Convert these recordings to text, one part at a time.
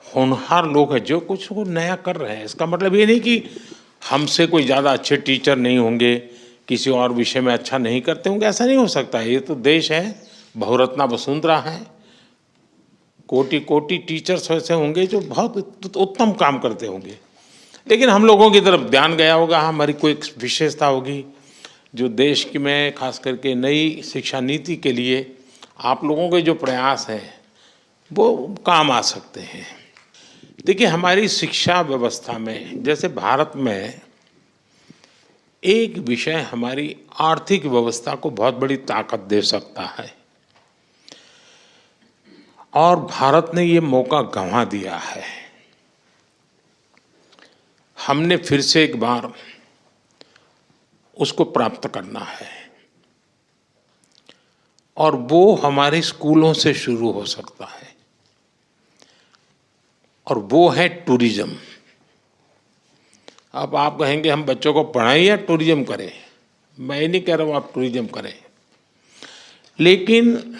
होनहार लोग हैं जो कुछ वो नया कर रहे हैं। इसका मतलब ये नहीं कि हमसे कोई ज़्यादा अच्छे टीचर नहीं होंगे, किसी और विषय में अच्छा नहीं करते होंगे, ऐसा नहीं हो सकता है। ये तो देश है, बहुरत्ना वसुंधरा है, कोटि कोटि टीचर्स ऐसे होंगे जो बहुत उत्तम काम करते होंगे, लेकिन हम लोगों की तरफ ध्यान गया होगा, हमारी कोई एक विशेषता होगी जो देश की में खास करके नई शिक्षा नीति के लिए आप लोगों के जो प्रयास हैं वो काम आ सकते हैं। देखिए, हमारी शिक्षा व्यवस्था में जैसे भारत में एक विषय हमारी आर्थिक व्यवस्था को बहुत बड़ी ताकत दे सकता है, और भारत ने ये मौका गंवा दिया है। हमने फिर से एक बार उसको प्राप्त करना है, और वो हमारे स्कूलों से शुरू हो सकता है, और वो है टूरिज्म। अब आप कहेंगे हम बच्चों को पढ़ाएं या टूरिज्म करें। मैं नहीं कह रहा हूँ आप टूरिज्म करें, लेकिन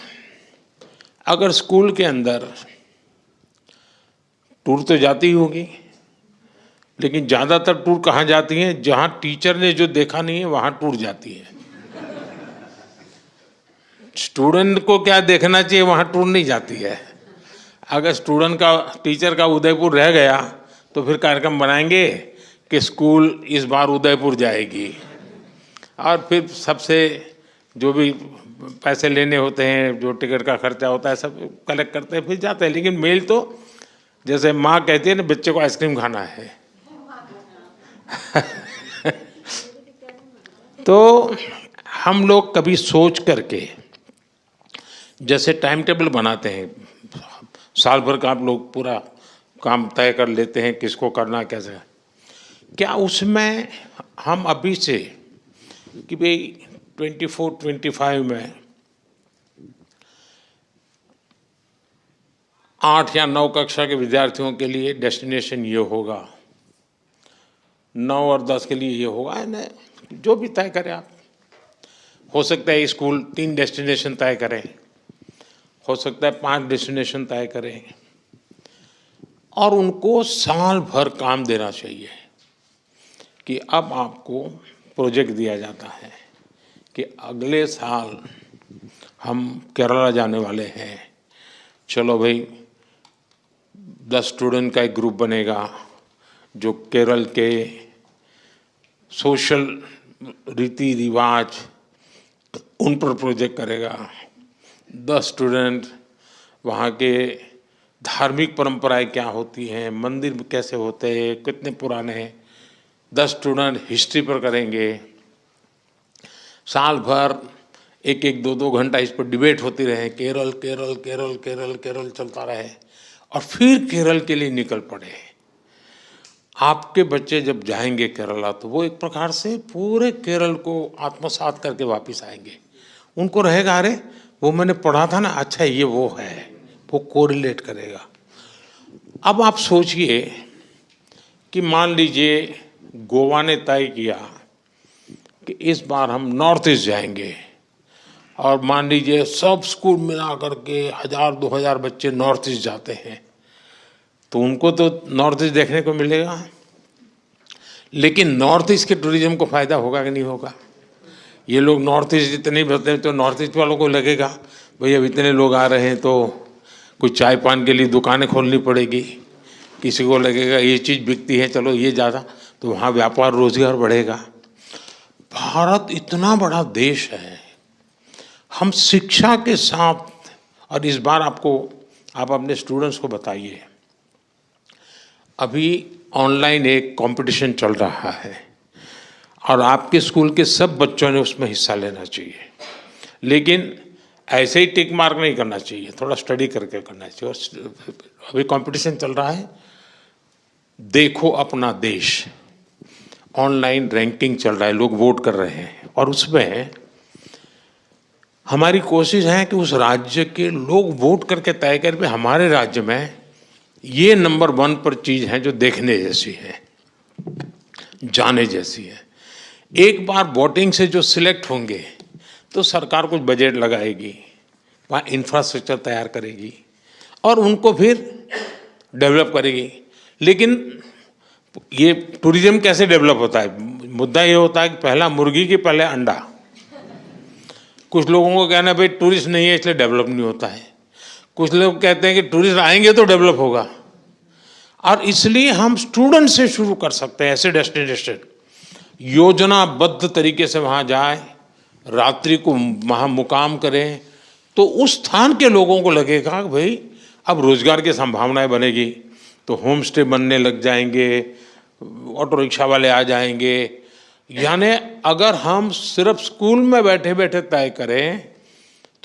अगर स्कूल के अंदर टूर तो जाती होगी, लेकिन ज़्यादातर टूर कहाँ जाती हैं? जहाँ टीचर ने जो देखा नहीं है वहाँ टूर जाती है। स्टूडेंट को क्या देखना चाहिए वहाँ टूर नहीं जाती है। अगर स्टूडेंट का टीचर का उदयपुर रह गया तो फिर कार्यक्रम बनाएंगे कि स्कूल इस बार उदयपुर जाएगी, और फिर सबसे जो भी पैसे लेने होते हैं, जो टिकट का खर्चा होता है, सब कलेक्ट करते हैं, फिर जाते हैं। लेकिन मेल तो जैसे माँ कहती है ना, बच्चे को आइसक्रीम खाना है। तो हम लोग कभी सोच करके जैसे टाइम टेबल बनाते हैं, साल भर का आप लोग पूरा काम तय कर लेते हैं किसको करना कैसे, क्या उसमें हम अभी से कि भाई 24-25 में 8 या 9 कक्षा के विद्यार्थियों के लिए डेस्टिनेशन ये होगा, 9 और 10 के लिए ये होगा, ना जो भी तय करें आप। हो सकता है स्कूल 3 डेस्टिनेशन तय करें, हो सकता है 5 डेस्टिनेशन तय करें, और उनको साल भर काम देना चाहिए कि अब आपको प्रोजेक्ट दिया जाता है कि अगले साल हम केरला जाने वाले हैं, चलो भाई 10 स्टूडेंट का एक ग्रुप बनेगा जो केरल के सोशल रीति रिवाज उन पर प्रोजेक्ट करेगा, 10 स्टूडेंट वहाँ के धार्मिक परंपराएं क्या होती हैं, मंदिर कैसे होते हैं, कितने पुराने हैं, 10 स्टूडेंट हिस्ट्री पर करेंगे। साल भर 1-1, 2-2 घंटा इस पर डिबेट होती रहे, केरल केरल केरल केरल केरल चलता रहे, और फिर केरल के लिए निकल पड़े। आपके बच्चे जब जाएंगे केरला तो वो एक प्रकार से पूरे केरल को आत्मसात करके वापस आएंगे। उनको रहेगा, अरे वो मैंने पढ़ा था ना, अच्छा ये वो है, वो कोरिलेट करेगा। अब आप सोचिए कि मान लीजिए गोवा ने तय किया कि इस बार हम नॉर्थ ईस्ट जाएंगे, और मान लीजिए सब स्कूल मिला करके 1000-2000 बच्चे नॉर्थ ईस्ट जाते हैं, तो उनको तो नॉर्थ ईस्ट देखने को मिलेगा, लेकिन नॉर्थ ईस्ट के टूरिज्म को फायदा होगा कि नहीं होगा? ये लोग नॉर्थ ईस्ट जितने भी तो नॉर्थ ईस्ट वालों को लगेगा भाई अब इतने लोग आ रहे हैं तो कुछ चाय पान के लिए दुकानें खोलनी पड़ेगी, किसी को लगेगा ये चीज़ बिकती है, चलो ये ज़्यादा, तो वहाँ व्यापार रोजगार बढ़ेगा। भारत इतना बड़ा देश है, हम शिक्षा के साथ, और इस बार आप अपने स्टूडेंट्स को बताइए, अभी ऑनलाइन एक कंपटीशन चल रहा है और आपके स्कूल के सब बच्चों ने उसमें हिस्सा लेना चाहिए, लेकिन ऐसे ही टिक मार्क नहीं करना चाहिए, थोड़ा स्टडी करके करना चाहिए। और अभी कंपटीशन चल रहा है, देखो अपना देश, ऑनलाइन रैंकिंग चल रहा है, लोग वोट कर रहे हैं, और उसमें हमारी कोशिश है कि उस राज्य के लोग वोट करके तय करें हमारे राज्य में ये नंबर 1 पर चीज़ है जो देखने जैसी है, जाने जैसी है। एक बार वोटिंग से जो सिलेक्ट होंगे तो सरकार कुछ बजट लगाएगी, वहाँ इंफ्रास्ट्रक्चर तैयार करेगी, और उनको फिर डेवलप करेगी। लेकिन ये टूरिज्म कैसे डेवलप होता है? मुद्दा ये होता है कि पहला मुर्गी की पहले अंडा। कुछ लोगों को कहना है भाई टूरिस्ट नहीं है इसलिए डेवलप नहीं होता है, कुछ लोग कहते हैं कि टूरिस्ट आएंगे तो डेवलप होगा। और इसलिए हम स्टूडेंट से शुरू कर सकते हैं, ऐसे डेस्टिनेशन योजनाबद्ध तरीके से वहाँ जाए, रात्रि को वहाँ मुकाम करें, तो उस स्थान के लोगों को लगेगा कि भाई अब रोजगार की संभावनाएं बनेगी, तो होम स्टे बनने लग जाएंगे, ऑटो रिक्शा वाले आ जाएंगे। यानी अगर हम सिर्फ स्कूल में बैठे बैठे तय करें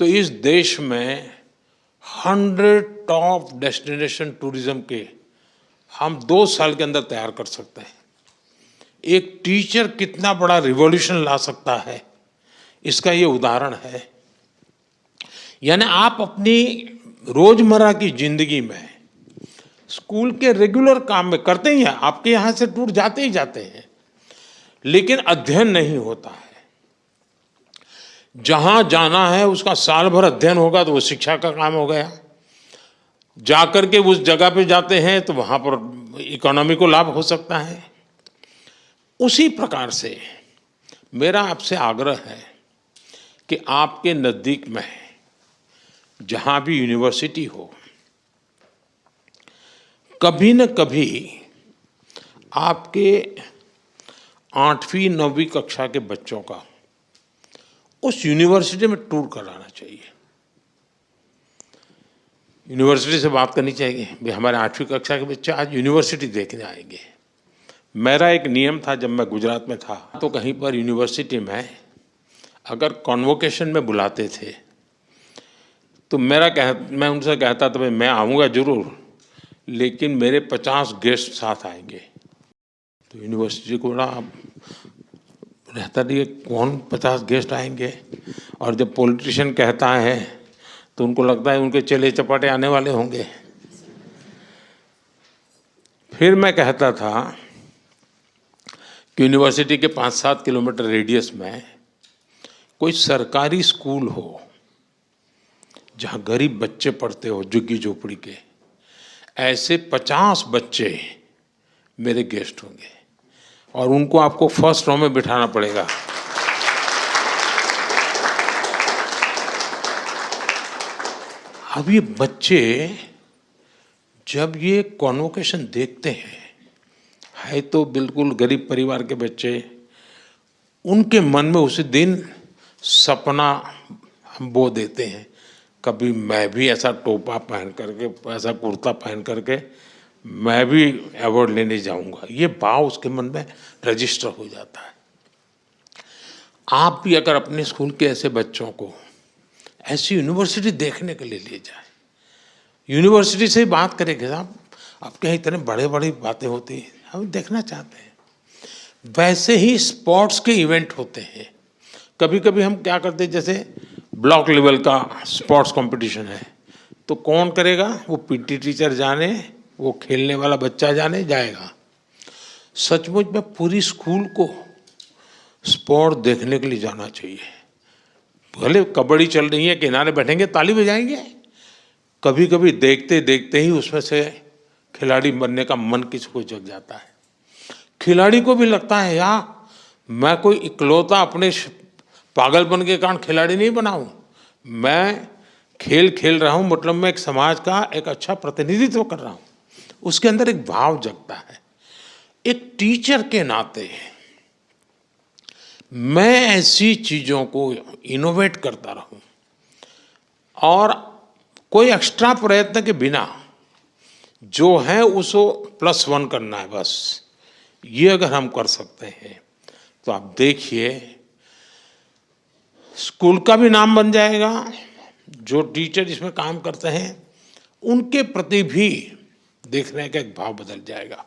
तो इस देश में 100 टॉप डेस्टिनेशन टूरिज्म के हम 2 साल के अंदर तैयार कर सकते हैं। एक टीचर कितना बड़ा रिवॉल्यूशन ला सकता है, इसका ये उदाहरण है। यानी आप अपनी रोजमर्रा की जिंदगी में स्कूल के रेगुलर काम में करते ही हैं, आपके यहाँ से टूर जाते ही जाते हैं, लेकिन अध्ययन नहीं होता है। जहां जाना है उसका साल भर अध्ययन होगा तो वो शिक्षा का काम हो गया। जाकर के उस जगह पे जाते हैं तो वहां पर इकोनॉमी को लाभ हो सकता है। उसी प्रकार से मेरा आपसे आग्रह है कि आपके नज़दीक में जहां भी यूनिवर्सिटी हो, कभी न कभी आपके 8वीं 9वीं कक्षा के बच्चों का उस यूनिवर्सिटी में टूर कराना चाहिए। यूनिवर्सिटी से बात करनी चाहिए, भाई हमारे 8वीं कक्षा के बच्चे आज यूनिवर्सिटी देखने आएंगे। मेरा एक नियम था, जब मैं गुजरात में था तो कहीं पर यूनिवर्सिटी में अगर कॉन्वोकेशन में बुलाते थे तो मैं उनसे कहता था भाई मैं आऊँगा ज़रूर, लेकिन मेरे 50 गेस्ट साथ आएंगे। तो यूनिवर्सिटी को बड़ा रहता नहीं, कौन 50 गेस्ट आएंगे। और जब पॉलिटिशियन कहता है तो उनको लगता है उनके चले चपाटे आने वाले होंगे। फिर मैं कहता था कि यूनिवर्सिटी के 5-7 किलोमीटर रेडियस में कोई सरकारी स्कूल हो जहाँ गरीब बच्चे पढ़ते हो, झुग्गी झोपड़ी के, ऐसे 50 बच्चे मेरे गेस्ट होंगे और उनको आपको फर्स्ट रो में बिठाना पड़ेगा। अब ये बच्चे जब ये कॉन्वोकेशन देखते हैं, है तो बिल्कुल गरीब परिवार के बच्चे, उनके मन में उसी दिन सपना हम बो देते हैं, कभी मैं भी ऐसा टोपा पहन करके, ऐसा कुर्ता पहन करके मैं भी अवार्ड लेने जाऊंगा। ये भाव उसके मन में रजिस्टर हो जाता है। आप भी अगर अपने स्कूल के ऐसे बच्चों को ऐसी यूनिवर्सिटी देखने के लिए ले जाए, यूनिवर्सिटी से बात करेंगे, साहब आपके यहाँ इतने बड़े बड़ी बातें होती हैं, हम देखना चाहते हैं। वैसे ही स्पोर्ट्स के इवेंट होते हैं। कभी कभी हम क्या करते हैं, जैसे ब्लॉक लेवल का स्पोर्ट्स कंपटीशन है तो कौन करेगा? वो पीटी टीचर जाने, वो खेलने वाला बच्चा जाने जाएगा। सचमुच में पूरी स्कूल को स्पोर्ट देखने के लिए जाना चाहिए। भले कबड्डी चल रही है, किनारे बैठेंगे ताली बजाएंगे, कभी कभी देखते देखते ही उसमें से खिलाड़ी बनने का मन किसी को जग जाता है। खिलाड़ी को भी लगता है यार मैं कोई इकलौता अपने पागलपन के कारण खिलाड़ी नहीं बना हूँ, मैं खेल खेल रहा हूँ, मतलब मैं एक समाज का एक अच्छा प्रतिनिधित्व कर रहा हूँ। उसके अंदर एक भाव जगता है। एक टीचर के नाते मैं ऐसी चीज़ों को इनोवेट करता रहूं और कोई एक्स्ट्रा प्रयत्न के बिना जो है उसको +1 करना है बस। ये अगर हम कर सकते हैं तो आप देखिए स्कूल का भी नाम बन जाएगा, जो टीचर इसमें काम करते हैं उनके प्रति भी देखने का एक भाव बदल जाएगा।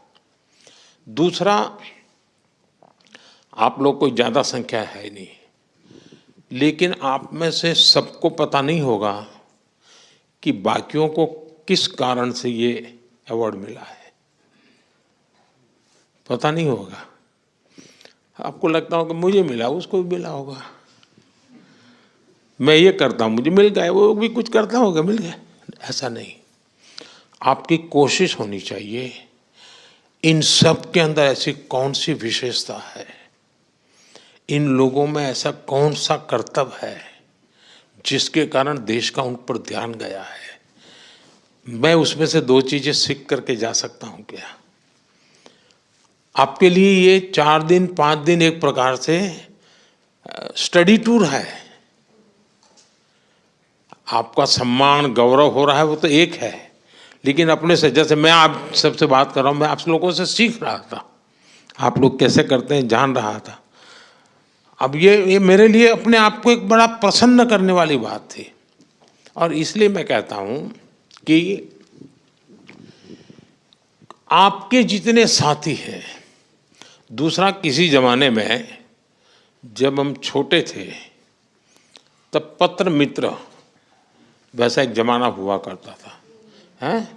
दूसरा, आप लोग कोई ज़्यादा संख्या है नहीं, लेकिन आप में से सबको पता नहीं होगा कि बाकियों को किस कारण से ये अवार्ड मिला है, पता नहीं होगा। आपको लगता होगा मुझे मिला, उसको भी मिला होगा, मैं ये करता हूँ मुझे मिल गया, वो भी कुछ करता होगा मिल गया। ऐसा नहीं, आपकी कोशिश होनी चाहिए इन सब के अंदर ऐसी कौन सी विशेषता है, इन लोगों में ऐसा कौन सा कर्तव्य है जिसके कारण देश का उन पर ध्यान गया है। मैं उसमें से 2 चीजें सीख करके जा सकता हूं क्या? आपके लिए ये 4 दिन 5 दिन एक प्रकार से स्टडी टूर है। आपका सम्मान गौरव हो रहा है वो तो एक है, लेकिन अपने से, जैसे मैं आप सबसे बात कर रहा हूं, मैं आप लोगों से सीख रहा था, आप लोग कैसे करते हैं जान रहा था। अब ये मेरे लिए अपने आप को एक बड़ा प्रसन्न करने वाली बात थी। और इसलिए मैं कहता हूं कि आपके जितने साथी हैं, दूसरा किसी जमाने में जब हम छोटे थे तब पत्र मित्र वैसा एक जमाना हुआ करता था, हैं?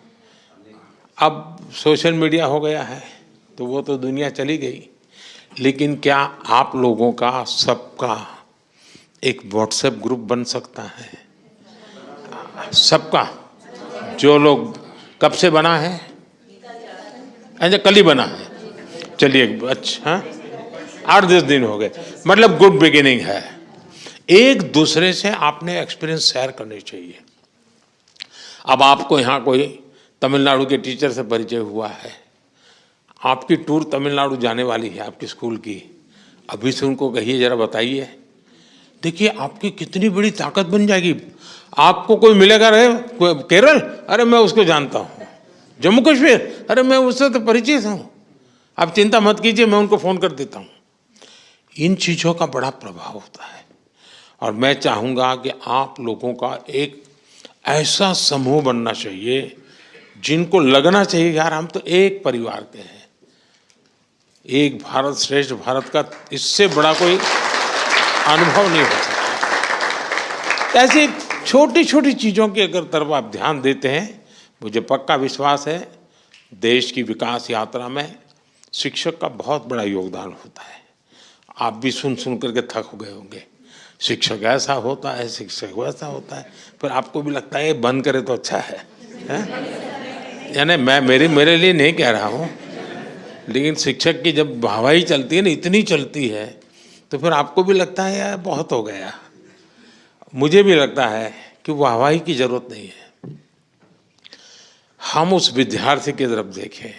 अब सोशल मीडिया हो गया है तो वो तो दुनिया चली गई, लेकिन क्या आप लोगों का सबका एक व्हाट्सएप ग्रुप बन सकता है? सबका, जो लोग, कब से बना है? अच्छा, कल ही बना है, चलिए अच्छा, 8-10 दिन हो गए, मतलब गुड बिगिनिंग है। एक दूसरे से आपने एक्सपीरियंस शेयर करने चाहिए। अब आपको यहाँ कोई तमिलनाडु के टीचर से परिचय हुआ है, आपकी टूर तमिलनाडु जाने वाली है आपके स्कूल की, अभी से उनको कहिए जरा बताइए, देखिए आपकी कितनी बड़ी ताकत बन जाएगी। आपको कोई मिलेगा, रहे केरल, अरे मैं उसको जानता हूँ, जम्मू कश्मीर, अरे मैं उससे तो परिचित हूँ, आप चिंता मत कीजिए, मैं उनको फ़ोन कर देता हूँ। इन चीज़ों का बड़ा प्रभाव होता है। और मैं चाहूँगा कि आप लोगों का एक ऐसा समूह बनना चाहिए जिनको लगना चाहिए यार हम तो एक परिवार के हैं, एक भारत श्रेष्ठ भारत का इससे बड़ा कोई अनुभव नहीं हो सकता। ऐसी छोटी छोटी चीज़ों की अगर तरफ आप ध्यान देते हैं, मुझे पक्का विश्वास है देश की विकास यात्रा में शिक्षक का बहुत बड़ा योगदान होता है। आप भी सुन सुन करके थक गए होंगे, शिक्षक ऐसा होता है, शिक्षक वैसा होता है, फिर आपको भी लगता है ये बंद करे तो अच्छा है, यानी मैं मेरे लिए नहीं कह रहा हूँ, लेकिन शिक्षक की जब वाहवाही चलती है ना, इतनी चलती है, तो फिर आपको भी लगता है यार बहुत हो गया। मुझे भी लगता है कि वाहवाही की जरूरत नहीं है। हम उस विद्यार्थी की तरफ देखें,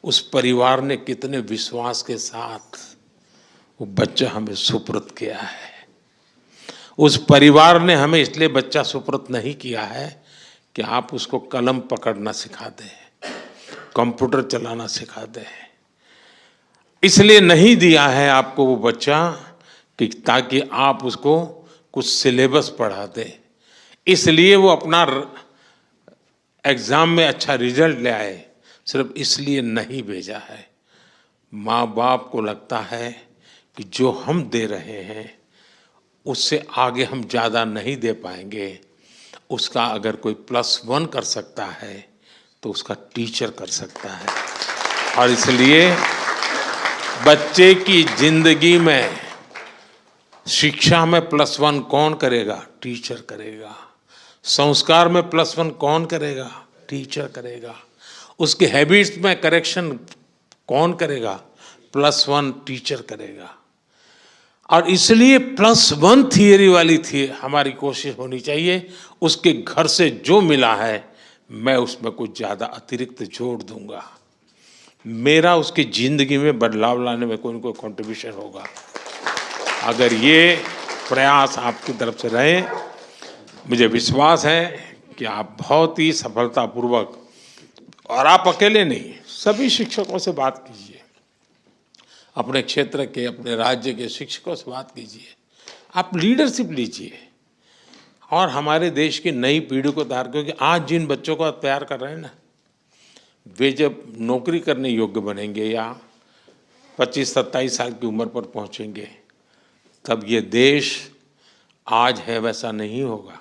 उस परिवार ने कितने विश्वास के साथ वो बच्चा हमें सुपुर्द किया है। उस परिवार ने हमें इसलिए बच्चा सुपुर्द नहीं किया है कि आप उसको कलम पकड़ना सिखा दें, कंप्यूटर चलाना सिखा दें, इसलिए नहीं दिया है आपको वो बच्चा कि ताकि आप उसको कुछ सिलेबस पढ़ा दें, इसलिए वो अपना एग्जाम में अच्छा रिजल्ट ले आए, सिर्फ इसलिए नहीं भेजा है। माँ बाप को लगता है कि जो हम दे रहे हैं उससे आगे हम ज़्यादा नहीं दे पाएंगे, उसका अगर कोई +1 कर सकता है तो उसका टीचर कर सकता है। और इसलिए बच्चे की जिंदगी में शिक्षा में +1 कौन करेगा? टीचर करेगा। संस्कार में +1 कौन करेगा? टीचर करेगा। उसके हैबिट्स में करेक्शन कौन करेगा? +1 टीचर करेगा। और इसलिए +1 थियरी वाली थी हमारी कोशिश होनी चाहिए, उसके घर से जो मिला है मैं उसमें कुछ ज़्यादा अतिरिक्त जोड़ दूंगा, मेरा उसकी ज़िंदगी में बदलाव लाने में कोई न कोई कंट्रीब्यूशन होगा। अगर ये प्रयास आपकी तरफ से रहे, मुझे विश्वास है कि आप बहुत ही सफलतापूर्वक, और आप अकेले नहीं, सभी शिक्षकों से बात कीजिए, अपने क्षेत्र के, अपने राज्य के शिक्षकों से बात कीजिए, आप लीडरशिप लीजिए और हमारे देश की नई पीढ़ी को तैयार, क्योंकि आज जिन बच्चों को तैयार कर रहे हैं ना, वे जब नौकरी करने योग्य बनेंगे या 25-27 साल की उम्र पर पहुंचेंगे, तब ये देश आज है वैसा नहीं होगा,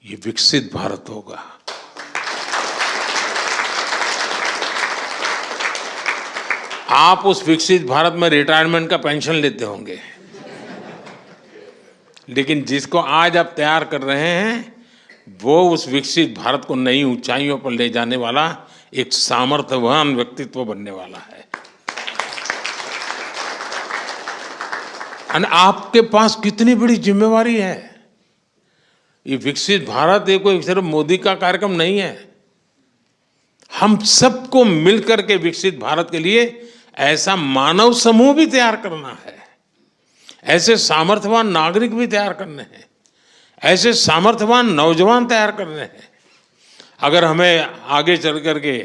ये विकसित भारत होगा। आप उस विकसित भारत में रिटायरमेंट का पेंशन लेते होंगे, लेकिन जिसको आज आप तैयार कर रहे हैं वो उस विकसित भारत को नई ऊंचाइयों पर ले जाने वाला एक सामर्थ्यवान व्यक्तित्व बनने वाला है। और आपके पास कितनी बड़ी जिम्मेवारी है। ये विकसित भारत ये कोई सिर्फ मोदी का कार्यक्रम नहीं है। हम सबको मिलकर के विकसित भारत के लिए ऐसा मानव समूह भी तैयार करना है, ऐसे सामर्थ्यवान नागरिक भी तैयार करने हैं, ऐसे सामर्थ्यवान नौजवान तैयार करने हैं। अगर हमें आगे चल करके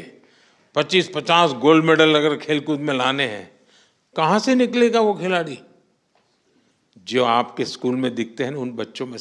25-50 गोल्ड मेडल अगर खेलकूद में लाने हैं, कहाँ से निकलेगा वो खिलाड़ी? जो आपके स्कूल में दिखते हैं उन बच्चों में